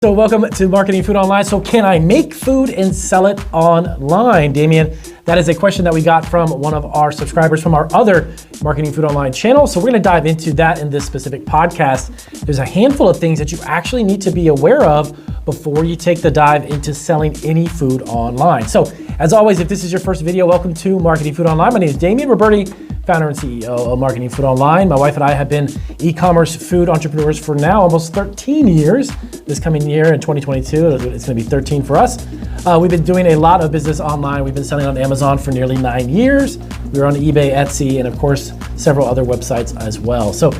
So welcome to Marketing Food Online. So can I make food and sell it online? Damien, that is a question that we got from one of our subscribers from our other Marketing Food Online channel. So we're gonna dive into that in this specific podcast. There's a handful of things that you actually need to be aware of before you take the dive into selling any food online. So as always, if this is your first video, welcome to Marketing Food Online. My name is Damien Roberti, founder and CEO of Marketing Food Online. My wife and I have been e-commerce food entrepreneurs for now almost 13 years. This coming year in 2022, it's gonna be 13 for us. We've been doing a lot of business online. We've been selling on Amazon for nearly 9 years. We're on eBay, Etsy, and of course, several other websites as well. So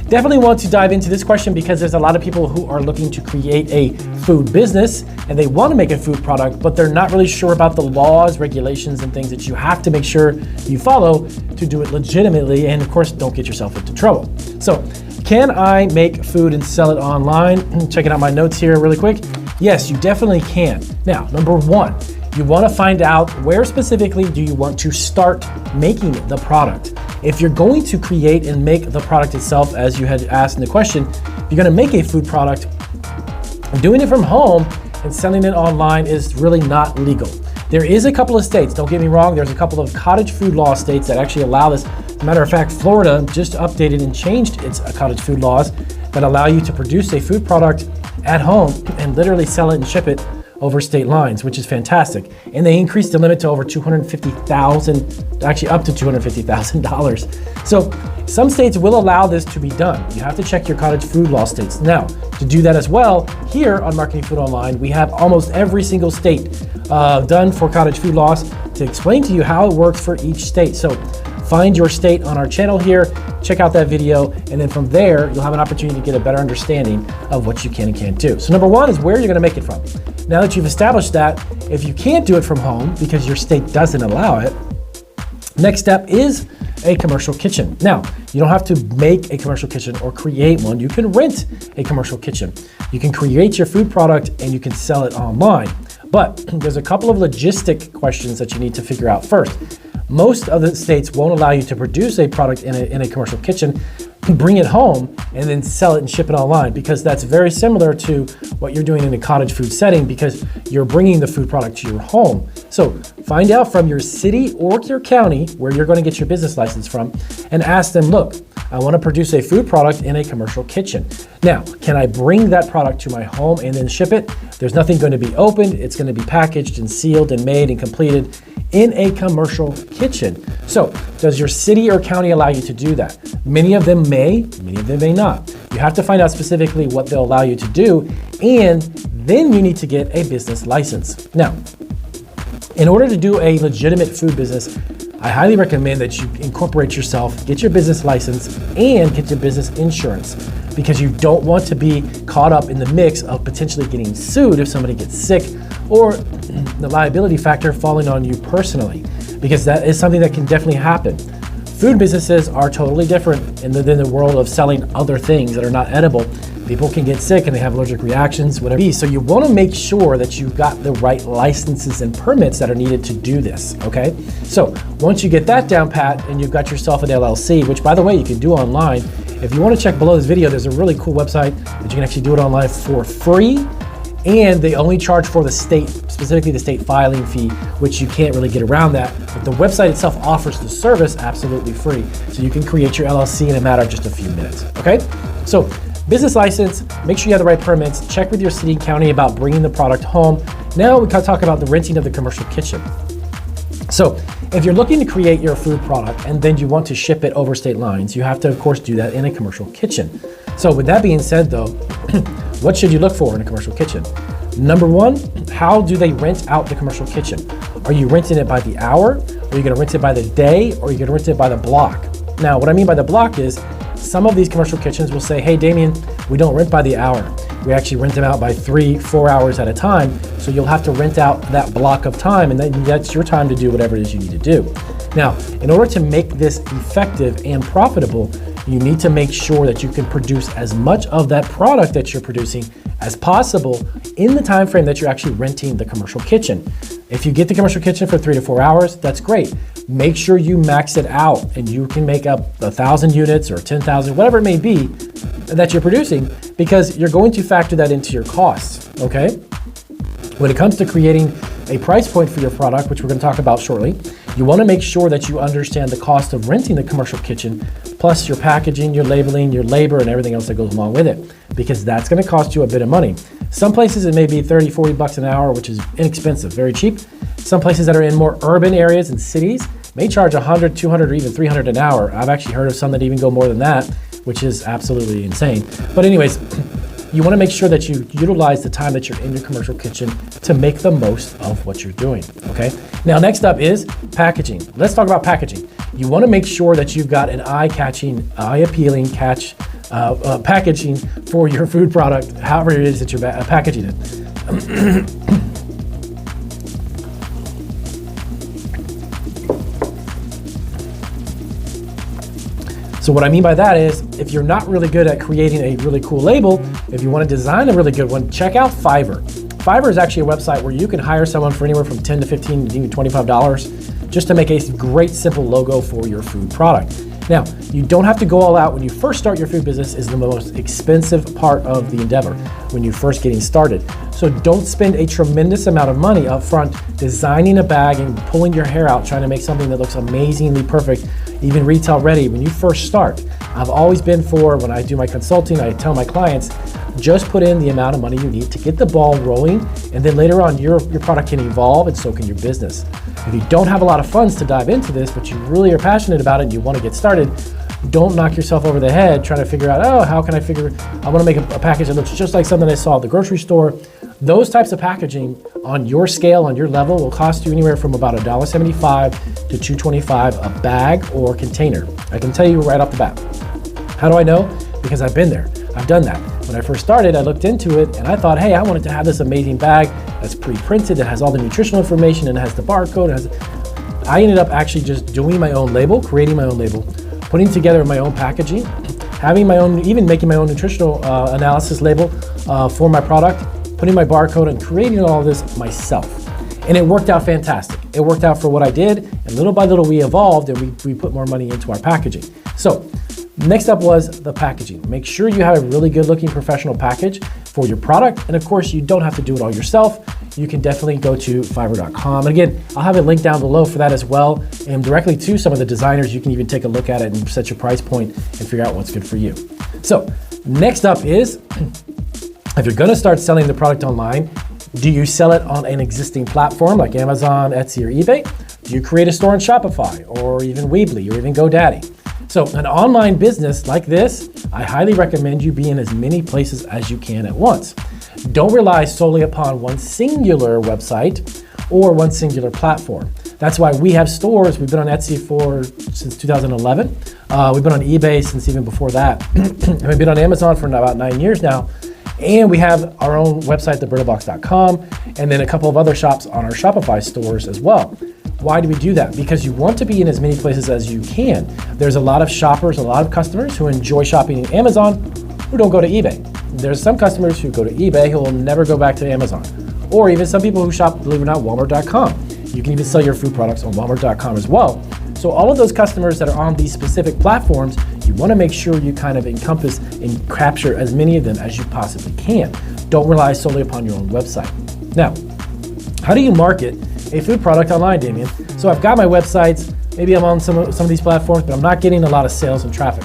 definitely want to dive into this question because there's a lot of people who are looking to create a food business and they want to make a food product, but they're not really sure about the laws, regulations, and things that you have to make sure you follow to do it legitimately. And of course, don't get yourself into trouble. So can I make food and sell it online? Checking out my notes here really quick. Yes, you definitely can. Now, number one, you want to find out where specifically do you want to start making the product. If you're going to create and make the product itself, as you had asked in the question, if you're going to make a food product, doing it from home and selling it online is really not legal. There is a couple of states, don't get me wrong, there's a couple of cottage food law states that actually allow this. As a matter of fact, Florida just updated and changed its cottage food laws that allow you to produce a food product at home and literally sell it and ship it over state lines, which is fantastic. And they increased the limit to over $250,000, actually up to $250,000. So some states will allow this to be done. You have to check your cottage food law states. Now, to do that as well, here on Marketing Food Online, we have almost every single state done for cottage food laws to explain to you how it works for each state. So find your state on our channel here, check out that video, and then from there, you'll have an opportunity to get a better understanding of what you can and can't do. So number one is where you're gonna make it from. Now that you've established that, if you can't do it from home because your state doesn't allow it, next step is a commercial kitchen. Now, you don't have to make a commercial kitchen or create one. You can rent a commercial kitchen. You can create your food product and you can sell it online. But there's a couple of logistic questions that you need to figure out first. Most of the states won't allow you to produce a product in a commercial kitchen, bring it home, and then sell it and ship it online, because that's very similar to what you're doing in a cottage food setting because you're bringing the food product to your home. So find out from your city or your county where you're going to get your business license from and ask them, look, I want to produce a food product in a commercial kitchen. Now, can I bring that product to my home and then ship it? There's nothing going to be opened. It's going to be packaged and sealed and made and completed in a commercial kitchen. So does your city or county allow you to do that? Many of them may, many of them may not. You have to find out specifically what they'll allow you to do, and then you need to get a business license. Now, in order to do a legitimate food business, I highly recommend that you incorporate yourself, get your business license, and get your business insurance, because you don't want to be caught up in the mix of potentially getting sued if somebody gets sick, or the liability factor falling on you personally, because that is something that can definitely happen. Food businesses are totally different than the world of selling other things that are not edible. People can get sick and they have allergic reactions, whatever it is. So you want to make sure that you've got the right licenses and permits that are needed to do this, okay? So once you get that down pat and you've got yourself an LLC, which by the way, you can do online. If you want to check below this video, there's a really cool website that you can actually do it online for free. And they only charge for the state, specifically the state filing fee, which you can't really get around that. But the website itself offers the service absolutely free. So you can create your LLC in a matter of just a few minutes, okay? So business license, make sure you have the right permits, check with your city and county about bringing the product home. Now we can talk about the renting of the commercial kitchen. So if you're looking to create your food product and then you want to ship it over state lines, you have to of course do that in a commercial kitchen. So with that being said though, what should you look for in a commercial kitchen? Number one, how do they rent out the commercial kitchen? Are you renting it by the hour? Are you gonna rent it by the day? Or are you gonna rent it by the block? Now, what I mean by the block is some of these commercial kitchens will say, hey Damien, we don't rent by the hour. We actually rent them out by 3-4 hours at a time. So you'll have to rent out that block of time, and then that's your time to do whatever it is you need to do. Now, in order to make this effective and profitable, you need to make sure that you can produce as much of that product that you're producing as possible in the time frame that you're actually renting the commercial kitchen. If you get the commercial kitchen for 3 to 4 hours, that's great. make sure you max it out and you can make up 1,000 units or 10,000, whatever it may be that you're producing, because you're going to factor that into your costs, okay? When it comes to creating a price point for your product, which we're going to talk about shortly, you want to make sure that you understand the cost of renting the commercial kitchen, plus your packaging, your labeling, your labor, and everything else that goes along with it, because that's going to cost you a bit of money. Some places it may be 30, 40 bucks an hour, which is inexpensive, very cheap. Some places that are in more urban areas and cities may charge 100, 200, or even 300 an hour. I've actually heard of some that even go more than that, which is absolutely insane. But anyways, you want to make sure that you utilize the time that you're in your commercial kitchen to make the most of what you're doing, okay? Now, next up is packaging. Let's talk about packaging. You want to make sure that you've got an eye-catching, eye-appealing packaging for your food product, however it is that you're packaging it. So what I mean by that is, if you're not really good at creating a really cool label, if you want to design a really good one, check out Fiverr. Fiverr is actually a website where you can hire someone for anywhere from $10 to $15 to even $25 just to make a great simple logo for your food product. Now, you don't have to go all out. When you first start your food business is the most expensive part of the endeavor when you're first getting started. So don't spend a tremendous amount of money up front designing a bag and pulling your hair out trying to make something that looks amazingly perfect, even retail ready when you first start. I've always been for, when I do my consulting, I tell my clients, just put in the amount of money you need to get the ball rolling, and then later on your product can evolve and so can your business. If you don't have a lot of funds to dive into this, but you really are passionate about it and you want to get started, don't knock yourself over the head trying to figure out, oh, how can I want to make a package that looks just like something I saw at the grocery store. Those types of packaging on your scale, on your level, will cost you anywhere from about $1.75 to $2.25 a bag or container. I can tell you right off the bat. How do I know? Because I've been there. I've done that. When I first started, I looked into it and I thought, hey, I wanted to have this amazing bag that's pre-printed, that has all the nutritional information and has the barcode. I ended up actually just doing my own label, creating my own label, putting together my own packaging, having my own, even making my own nutritional analysis label for my product, putting my barcode and creating all of this myself. And it worked out fantastic. It worked out for what I did, and little by little we evolved and we put more money into our packaging. So next up was the packaging. Make sure you have a really good looking professional package for your product. And of course, you don't have to do it all yourself. You can definitely go to fiverr.com. And again, I'll have a link down below for that as well. And directly to some of the designers, you can even take a look at it and set your price point and figure out what's good for you. So next up is, if you're gonna start selling the product online, do you sell it on an existing platform like Amazon, Etsy, or eBay? Do you create a store on Shopify or even Weebly or even GoDaddy? So an online business like this, I highly recommend you be in as many places as you can at once. Don't rely solely upon one singular website or one singular platform. That's why we have stores. We've been on Etsy since 2011. We've been on eBay since even before that. And we've been on Amazon for about 9 years now. And we have our own website, thebrittlebox.com, and then a couple of other shops on our Shopify stores as well. Why do we do that? Because you want to be in as many places as you can. There's a lot of shoppers, a lot of customers who enjoy shopping in Amazon who don't go to eBay. There's some customers who go to eBay who will never go back to Amazon. Or even some people who shop, believe it or not, Walmart.com. You can even sell your food products on Walmart.com as well. So all of those customers that are on these specific platforms, you want to make sure you kind of encompass and capture as many of them as you possibly can. Don't rely solely upon your own website. Now, how do you market a food product online, Damien? So I've got my websites, maybe I'm on some of these platforms, but I'm not getting a lot of sales and traffic.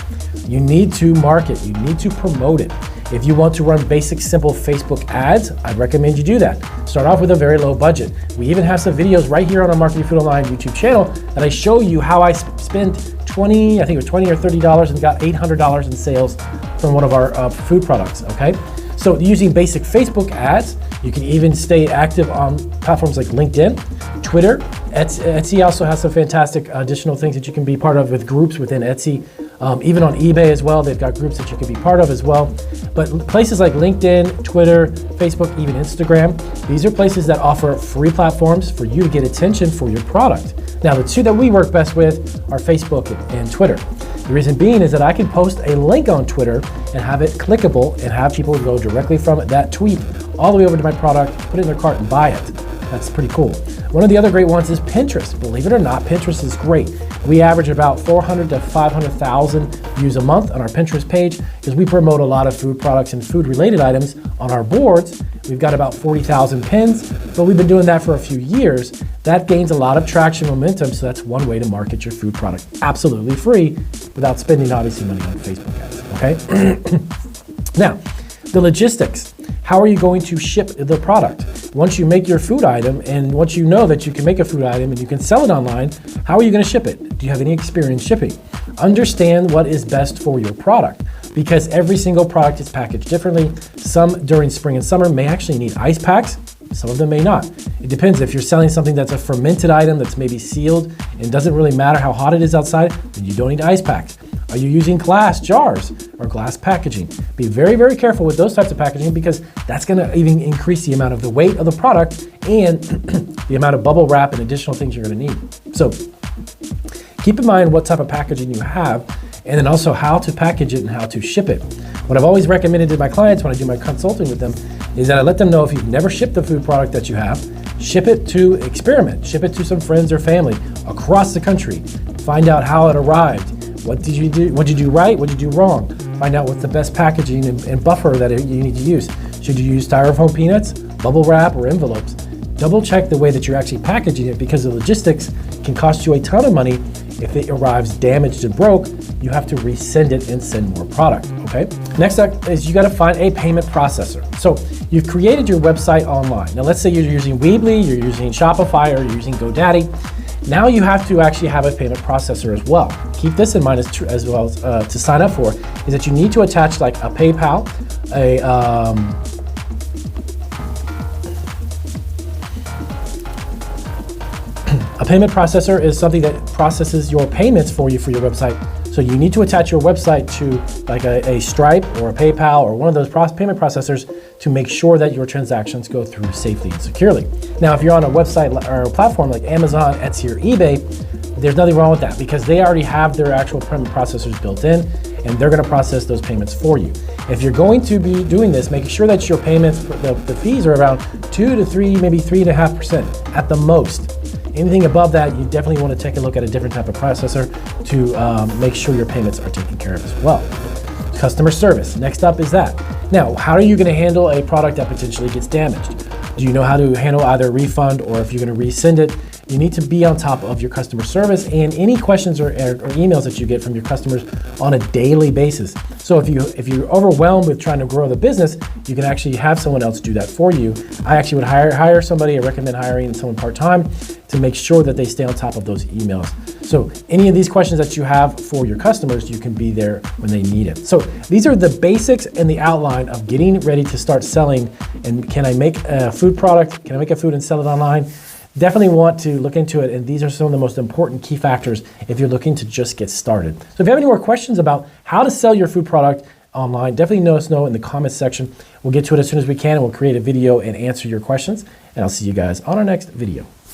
You need to market, you need to promote it. If you want to run basic, simple Facebook ads, I'd recommend you do that. Start off with a very low budget. We even have some videos right here on our Marketing Food Online YouTube channel that I show you how I spent $20 or $30 and got $800 in sales from one of our food products, okay? So using basic Facebook ads, you can even stay active on platforms like LinkedIn, Twitter. Etsy also has some fantastic additional things that you can be part of with groups within Etsy. Even on eBay as well, they've got groups that you can be part of as well. But places like LinkedIn, Twitter, Facebook, even Instagram, these are places that offer free platforms for you to get attention for your product. Now, the two that we work best with are Facebook and Twitter. The reason being is that I can post a link on Twitter and have it clickable and have people go directly from that tweet all the way over to my product, put it in their cart and buy it. That's pretty cool. One of the other great ones is Pinterest. Believe it or not, Pinterest is great. We average about 400 to 500,000 views a month on our Pinterest page because we promote a lot of food products and food related items on our boards. We've got about 40,000 pins, but we've been doing that for a few years. That gains a lot of traction momentum, so that's one way to market your food product absolutely free without spending obviously money on Facebook ads, okay? Now, the logistics. How are you going to ship the product? Once you make your food item and once you know that you can make a food item and you can sell it online, how are you going to ship it? Do you have any experience shipping? Understand what is best for your product because every single product is packaged differently. Some during spring and summer may actually need ice packs. Some of them may not. It depends. If you're selling something that's a fermented item that's maybe sealed and doesn't really matter how hot it is outside, then you don't need ice packs. Are you using glass jars or glass packaging? Be very, very careful with those types of packaging because that's gonna even increase the amount of the weight of the product and the amount of bubble wrap and additional things you're gonna need. So keep in mind what type of packaging you have and then also how to package it and how to ship it. What I've always recommended to my clients when I do my consulting with them is that I let them know if you've never shipped the food product that you have, ship it to experiment, ship it to some friends or family across the country, find out how it arrived. What did you do? What did you do right? What did you do wrong? Find out what's the best packaging and buffer that you need to use. Should you use styrofoam peanuts, bubble wrap, or envelopes? Double check the way that you're actually packaging it because the logistics can cost you a ton of money. If it arrives damaged and broke, you have to resend it and send more product, okay? Next up is you gotta find a payment processor. So you've created your website online. Now let's say you're using Weebly, you're using Shopify, or you're using GoDaddy. Now you have to actually have a payment processor as well. Keep this in mind as well as to sign up for is that you need to attach like a PayPal, a payment processor is something that processes your payments for you for your website. So you need to attach your website to like a Stripe or a PayPal or one of those payment processors to make sure that your transactions go through safely and securely. Now, if you're on a website or a platform like Amazon, Etsy, or eBay, there's nothing wrong with that because they already have their actual payment processors built in and they're gonna process those payments for you. If you're going to be doing this, make sure that your payments, the fees are around 2 to 3, maybe 3.5% at the most. Anything above that, you definitely want to take a look at a different type of processor to make sure your payments are taken care of as well. Customer service, next up is that. Now, how are you going to handle a product that potentially gets damaged? Do you know how to handle either a refund or if you're going to resend it? You need to be on top of your customer service and any questions or emails that you get from your customers on a daily basis. So if you're overwhelmed with trying to grow the business, you can actually have someone else do that for you. I actually would hire somebody. I recommend hiring someone part-time to make sure that they stay on top of those emails. So any of these questions that you have for your customers, you can be there when they need it. So these are the basics and the outline of getting ready to start selling. And can I make a food product? Can I make a food and sell it online? Definitely want to look into it, and these are some of the most important key factors if you're looking to just get started. So if you have any more questions about how to sell your food product online, definitely let us know in the comments section. We'll get to it as soon as we can, and we'll create a video and answer your questions, and I'll see you guys on our next video.